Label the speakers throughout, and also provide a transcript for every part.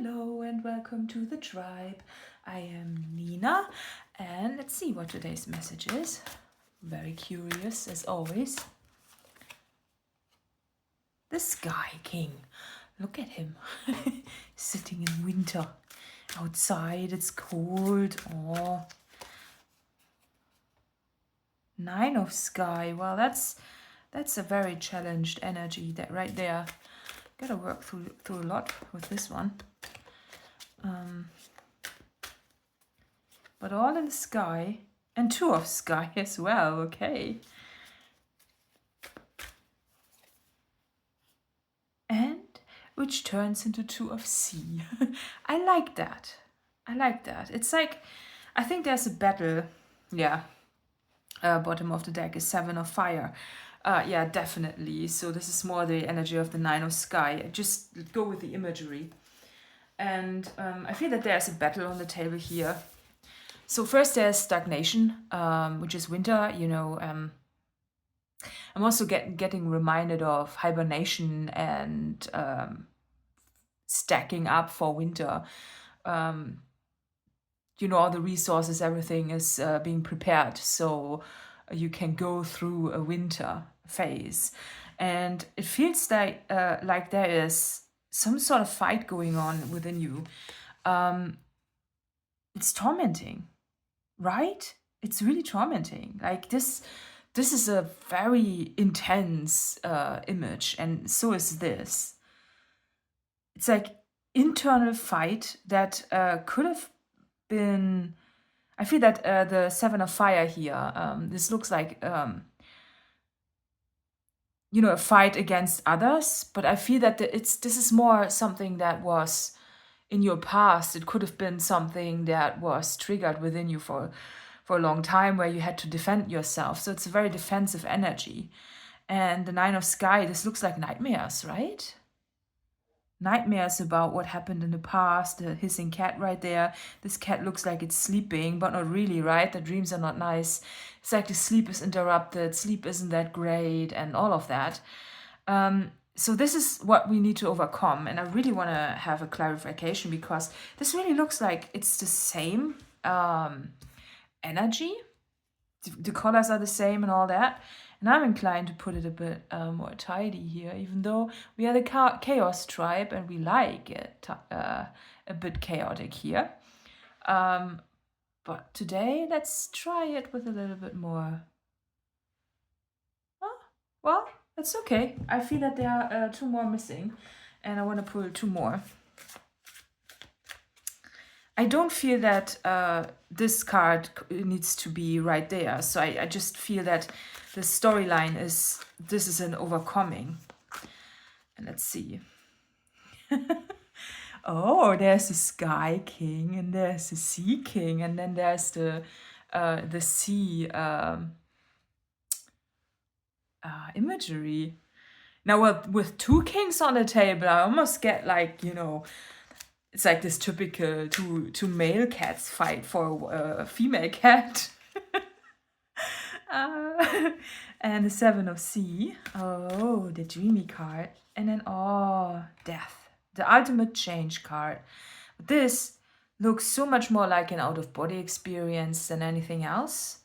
Speaker 1: Hello and welcome to the tribe. I am Nina and let's see what today's message is. Very curious as always. The Sky King. Look at him. Sitting in winter. Outside it's cold. Oh. Nine of Sky. Well, that's a very challenged energy that right there. Gotta work through a lot with this one. But all in the sky, and two of sky as well, okay. And which turns into two of sea. I like that. I like that. It's like, I think there's a battle. Yeah. Bottom of the deck is seven of fire. Yeah, definitely. So this is more the energy of the nine of sky. Just go with the imagery. And I feel that there's a battle on the table here. So first there's stagnation, which is winter. You know, I'm also getting reminded of hibernation and stacking up for winter. You know, all the resources, everything is being prepared so you can go through a winter phase. And it feels like there is some sort of fight going on within you. It's tormenting, right? It's really tormenting. Like this is a very intense image, and so is this. It's like internal fight that could have been. I feel that the seven of fire here. This looks like you know, a fight against others, but I feel that this is more something that was in your past. It could have been something that was triggered within you for a long time, where you had to defend yourself. So it's a very defensive energy. And the nine of sky, this looks like nightmares, right? Nightmares about what happened in the past. The hissing cat right there. This cat looks like it's sleeping, but not really, right? The dreams are not nice. It's like the sleep is interrupted, sleep isn't that great, and all of that. So this is what we need to overcome. And I really want to have a clarification, because this really looks like it's the same energy. The colors are the same and all that. And I'm inclined to put it a bit more tidy here, even though we are the chaos tribe and we like it a bit chaotic here. But today, let's try it with a little bit more. Oh, well, that's okay. I feel that there are two more missing, and I want to pull two more. I don't feel that this card needs to be right there. So I just feel that the storyline is, this is an overcoming. And let's see. Oh, there's the Sky King, and there's the Sea King, and then there's the sea imagery. Now, well, with two kings on the table, I almost get like, you know, it's like this typical two male cats fight for a female cat. And the seven of sea. Oh, the dreamy card. And then, oh, death. The ultimate change card. This looks so much more like an out-of-body experience than anything else.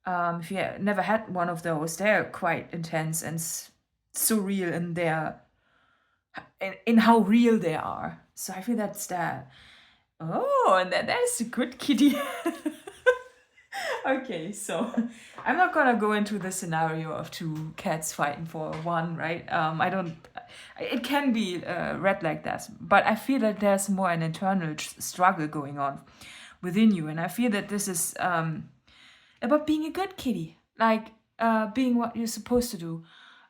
Speaker 1: If you never had one of those, they're quite intense and surreal in their in how real they are. So I feel that's that. Oh, and then there's a good kitty. Okay, so I'm not gonna go into the scenario of two cats fighting for one, right? I don't. It can be read like that, but I feel that there's more an internal struggle going on within you, and I feel that this is about being a good kitty, like being what you're supposed to do.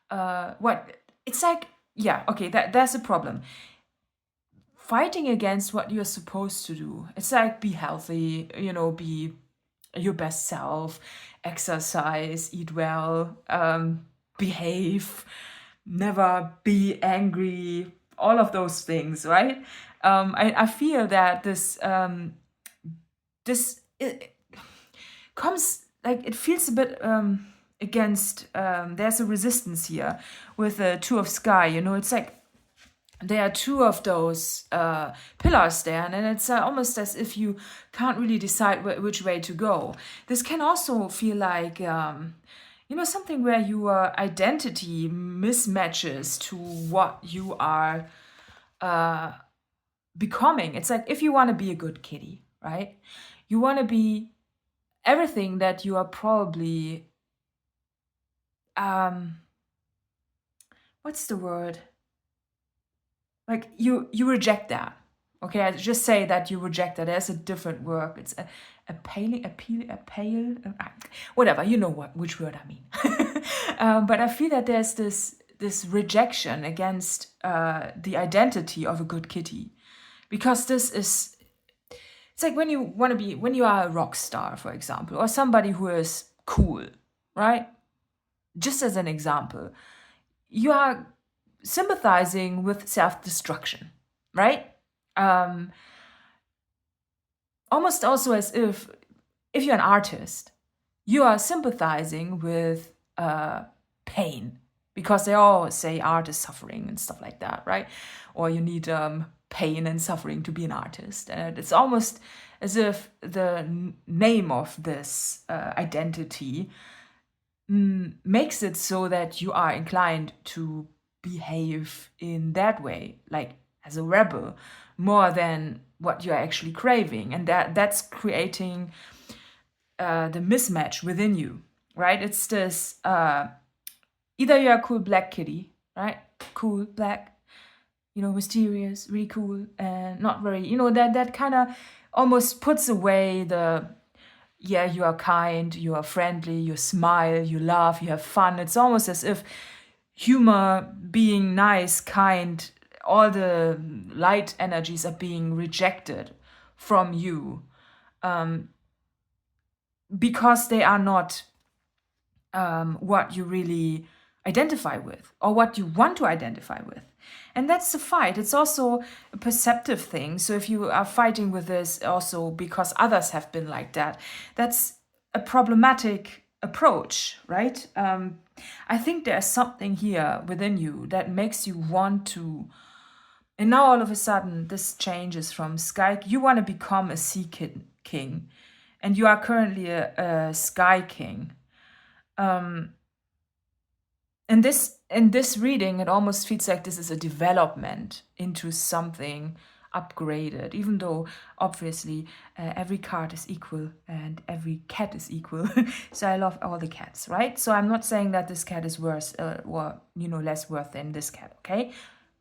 Speaker 1: What it's like. Yeah, okay, that's a problem. Fighting against what you're supposed to do. It's like, be healthy, you know, be your best self, exercise, eat well, behave, never be angry, all of those things, right? I feel that this it comes, like, it feels a bit against, there's a resistance here with the two of sky, you know. It's like there are two of those pillars there, and it's almost as if you can't really decide which way to go. This can also feel like something where your identity mismatches to what you are becoming. It's like if you want to be a good kitty, right? You want to be everything that you are probably what's the word? Like you reject that. Okay, I just say that you reject that. There's a different word. It's a pale, whatever. You know which word I mean. But I feel that there's this rejection against the identity of a good kitty, because it's like when you are a rock star, for example, or somebody who is cool, right? Just as an example, you are sympathizing with self-destruction, right? Almost also as if you're an artist, you are sympathizing with pain, because they all say art is suffering and stuff like that, right? Or you need pain and suffering to be an artist. And it's almost as if the name of this identity makes it so that you are inclined to behave in that way, like as a rebel, more than what you're actually craving. And that's creating the mismatch within you, right? It's this either you're a cool black kitty, right? Cool black, mysterious, really cool, and not very, that kind of almost puts away you are kind, you are friendly, you smile, you laugh, you have fun. It's almost as if humor, being nice, kind, all the light energies are being rejected from you, because they are not what you really identify with or what you want to identify with. And that's the fight. It's also a perceptive thing. So if you are fighting with this also because others have been like that, that's a problematic approach, right? I think there's something here within you that makes you want to. And now all of a sudden, this changes from sky. You want to become a sea king, and you are currently a sky king. In this reading, it almost feels like this is a development into something upgraded, even though obviously every card is equal and every cat is equal. So I love all the cats, right? So I'm not saying that this cat is worse or less worth than this cat, okay?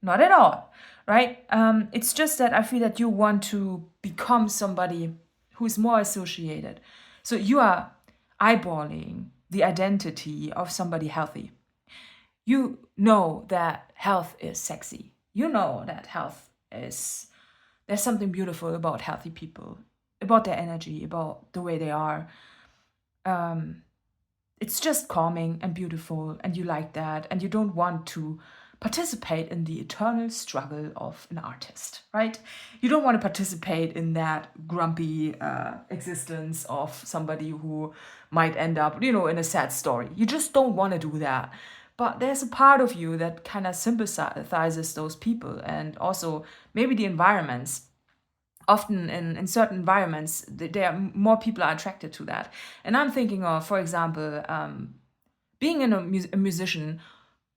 Speaker 1: Not at all, right? It's just that I feel that you want to become somebody who's more associated. So you are eyeballing the identity of somebody healthy. You know that health is sexy. You know that there's something beautiful about healthy people, about their energy, about the way they are. It's just calming and beautiful, and you like that, and you don't want to participate in the eternal struggle of an artist, right? You don't want to participate in that grumpy existence of somebody who might end up, in a sad story. You just don't want to do that. But there's a part of you that kind of sympathizes those people, and also maybe the environments. Often in certain environments, more people are attracted to that. And I'm thinking of, for example, being a musician,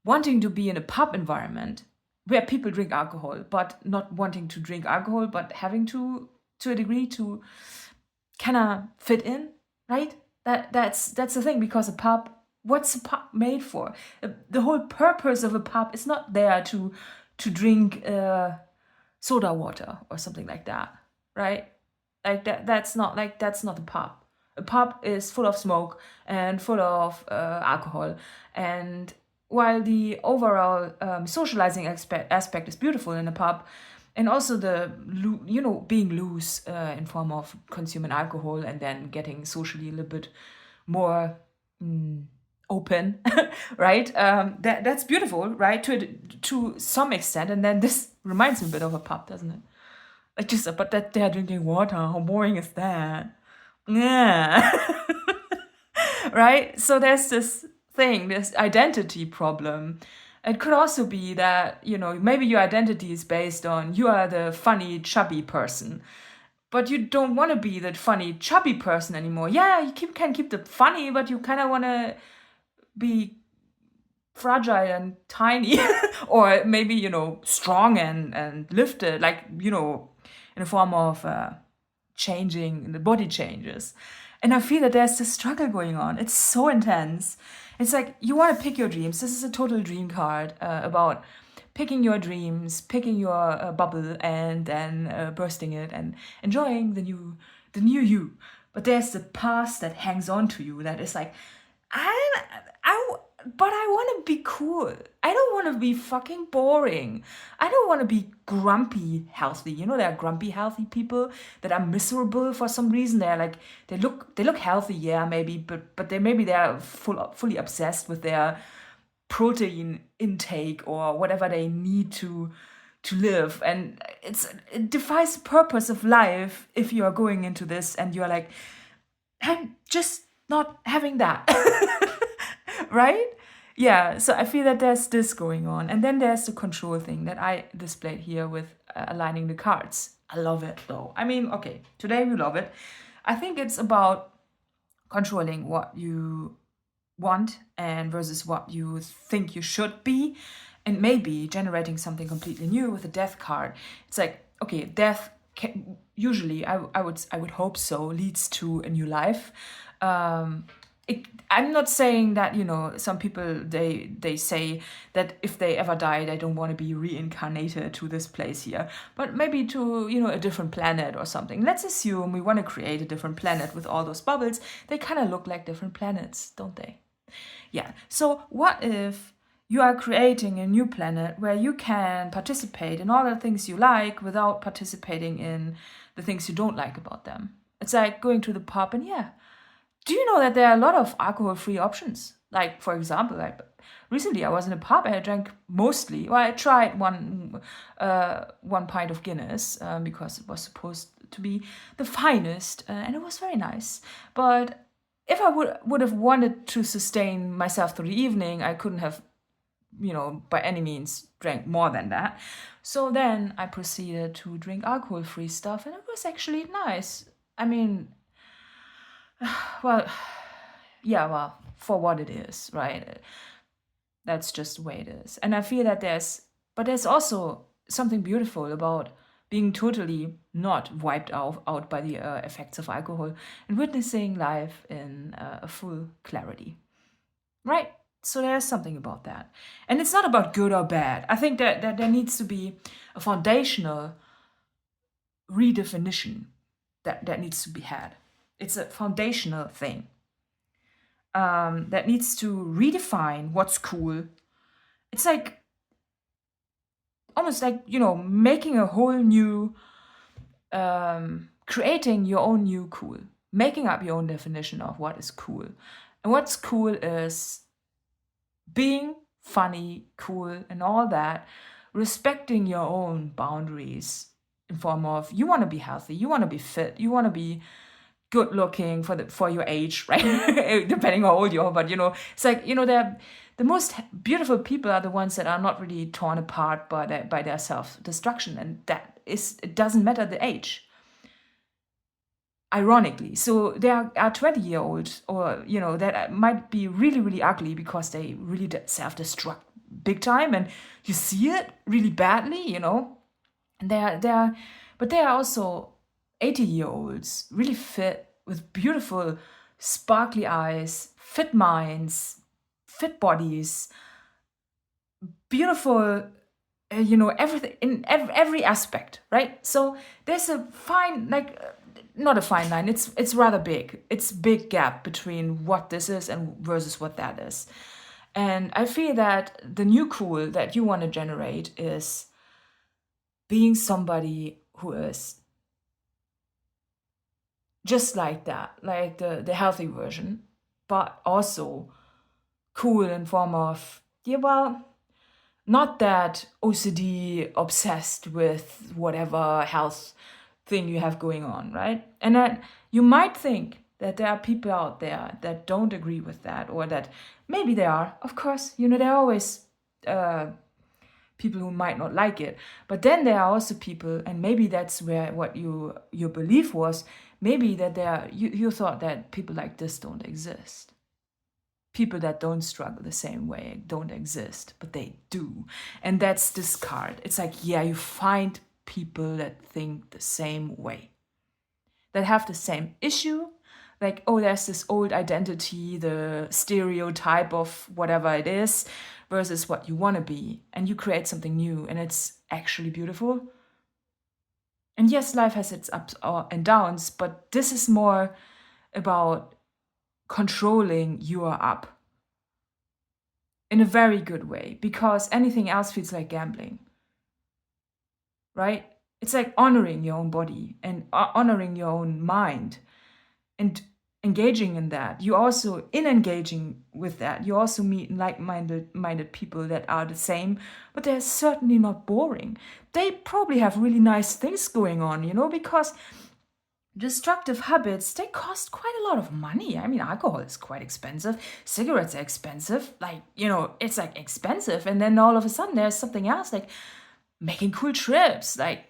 Speaker 1: wanting to be in a pub environment where people drink alcohol, but not wanting to drink alcohol, but having to a degree to kind of fit in, right? That's the thing, because a pub. What's a pub made for? The whole purpose of a pub is not there to drink soda water or something like that, right? Like that's not a pub. A pub is full of smoke and full of alcohol, and while the overall socializing aspect is beautiful in a pub, and also the being loose in form of consuming alcohol and then getting socially a little bit more open, right? That's beautiful, right? To some extent. And then this reminds me a bit of a pub, doesn't it? Like just, but that they're drinking water. How boring is that? Yeah. Right? So there's this thing, this identity problem It could also be that, maybe your identity is based on you are the funny, chubby person, but you don't want to be that funny, chubby person anymore. Yeah, you can keep the funny, but you kind of want to be fragile and tiny, or maybe, strong and lifted, like, in a form of changing, the body changes. And I feel that there's this struggle going on. It's so intense. It's like you want to pick your dreams. This is a total dream card about picking your dreams, picking your bubble, and then bursting it and enjoying the new you. But there's the past that hangs on to you that is like, but I want to be cool. I don't want to be fucking boring. I don't want to be grumpy healthy. There are grumpy healthy people that are miserable for some reason. They're like, they look healthy, yeah, maybe, but they're fully obsessed with their protein intake or whatever they need to live. And it defies the purpose of life if you are going into this and you're like, I'm just not having that. Right? Yeah, so I feel that there's this going on. And then there's the control thing that I displayed here with aligning the cards. I love it though. I mean, okay, today we love it. I think it's about controlling what you want and versus what you think you should be, and maybe generating something completely new with a death card. It's like, okay, death usually, I would hope so, leads to a new life. I'm not saying that, some people, they say that if they ever die, they don't want to be reincarnated to this place here, but maybe to, a different planet or something. Let's assume we want to create a different planet with all those bubbles. They kind of look like different planets, don't they? Yeah. So what if you are creating a new planet where you can participate in all the things you like without participating in the things you don't like about them? It's like going to the pub and do you know that there are a lot of alcohol-free options? Like, for example, recently I was in a pub and I drank mostly, I tried one pint of Guinness because it was supposed to be the finest and it was very nice. But if I would have wanted to sustain myself through the evening, I couldn't have, by any means drank more than that. So then I proceeded to drink alcohol-free stuff and it was actually nice. I mean, well, for what it is, right? That's just the way it is. And I feel that there's also something beautiful about being totally not wiped out by the effects of alcohol and witnessing life in a full clarity, right? So there's something about that. And it's not about good or bad. I think that there needs to be a foundational redefinition that needs to be had. It's a foundational thing that needs to redefine what's cool. It's like almost like, making a whole new, creating your own new cool, making up your own definition of what is cool. And what's cool is being funny, cool, and all that, respecting your own boundaries in form of you want to be healthy, you want to be fit, you want to be good looking for your age, right? Depending how old you are, but it's like, the most beautiful people are the ones that are not really torn apart by their self-destruction, and it doesn't matter the age. Ironically, so there are 20-year-olds or that might be really, really ugly because they really self-destruct big time, and you see it really badly, and but there are also 80-year-olds, really fit, with beautiful, sparkly eyes, fit minds, fit bodies, beautiful, everything in every aspect, right? So there's a fine, not a fine line. It's rather big. It's big gap between what this is and versus what that is. And I feel that the new cool that you want to generate is being somebody who is just like that, like the healthy version, but also cool in form of, not that OCD obsessed with whatever health thing you have going on, right? And that you might think that there are people out there that don't agree with that, or that maybe they are. Of course, there are always people who might not like it. But then there are also people, and maybe that's where what your belief was, maybe that you thought that people like this don't exist. People that don't struggle the same way don't exist, but they do. And that's this card. It's like, yeah, you find people that think the same way, that have the same issue. Like, oh, there's this old identity, the stereotype of whatever it is, versus what you want to be. And you create something new, and it's actually beautiful. And yes, life has its ups and downs, but this is more about controlling your up in a very good way, because anything else feels like gambling, right? It's like honoring your own body and honoring your own mind and engaging in that. You also, in engaging with that, you also meet like-minded people that are the same, but they're certainly not boring. They probably have really nice things going on, because destructive habits, they cost quite a lot of money. I mean, alcohol is quite expensive. Cigarettes are expensive. Like, it's like expensive. And then all of a sudden there's something else, like making cool trips, like,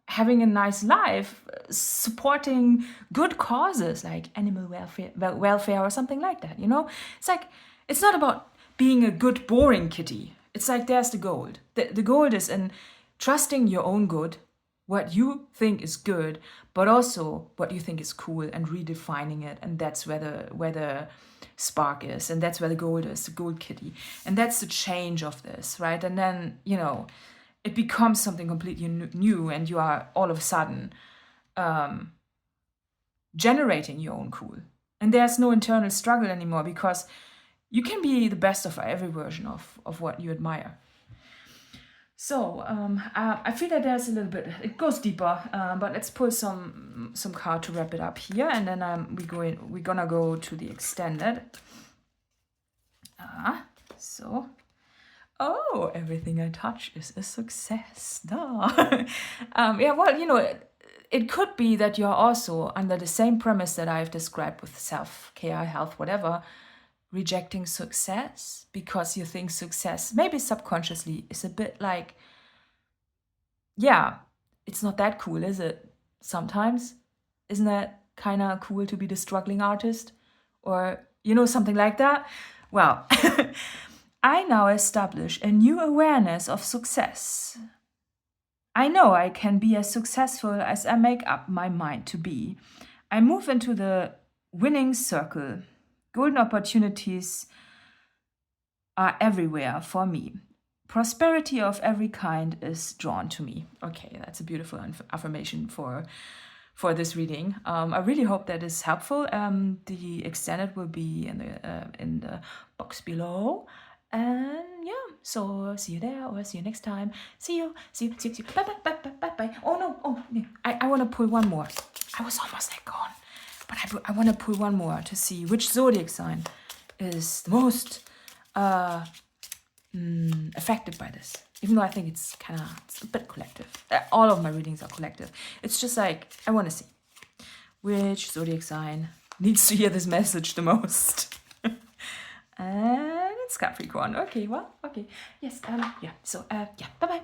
Speaker 1: having a nice life, supporting good causes like animal welfare or something like that, It's like, it's not about being a good, boring kitty. It's like, there's the gold. The gold is in trusting your own good, what you think is good, but also what you think is cool, and redefining it. And that's where the spark is, and that's where the gold is, the gold kitty. And that's the change of this, right? And then, it becomes something completely new, and you are all of a sudden generating your own cool. And there's no internal struggle anymore, because you can be the best of every version of what you admire. So I feel that there's a little bit, it goes deeper, but let's pull some card to wrap it up here, and then we're gonna go to the extended. Oh, everything I touch is a success. Yeah, well, it could be that you're also under the same premise that I've described with self-care, health, whatever, rejecting success because you think success, maybe subconsciously, is a bit like, yeah, it's not that cool, is it? Sometimes. Isn't that kind of cool to be the struggling artist? Or, something like that? Well, I now establish a new awareness of success. I know I can be as successful as I make up my mind to be. I move into the winning circle. Golden opportunities are everywhere for me. Prosperity of every kind is drawn to me. Okay, that's a beautiful affirmation for this reading. I really hope that is helpful. The extended will be in the box below. And yeah, so see you there, or see you next time. See you. Bye. Oh no, I want to pull one more. I was almost like gone, but I want to pull one more to see which zodiac sign is the most affected by this. Even though I think it's a bit collective. All of my readings are collective. It's just like, I want to see which zodiac sign needs to hear this message the most. And it's Capricorn. Okay, well, okay. Yes, yeah. So, yeah. Bye.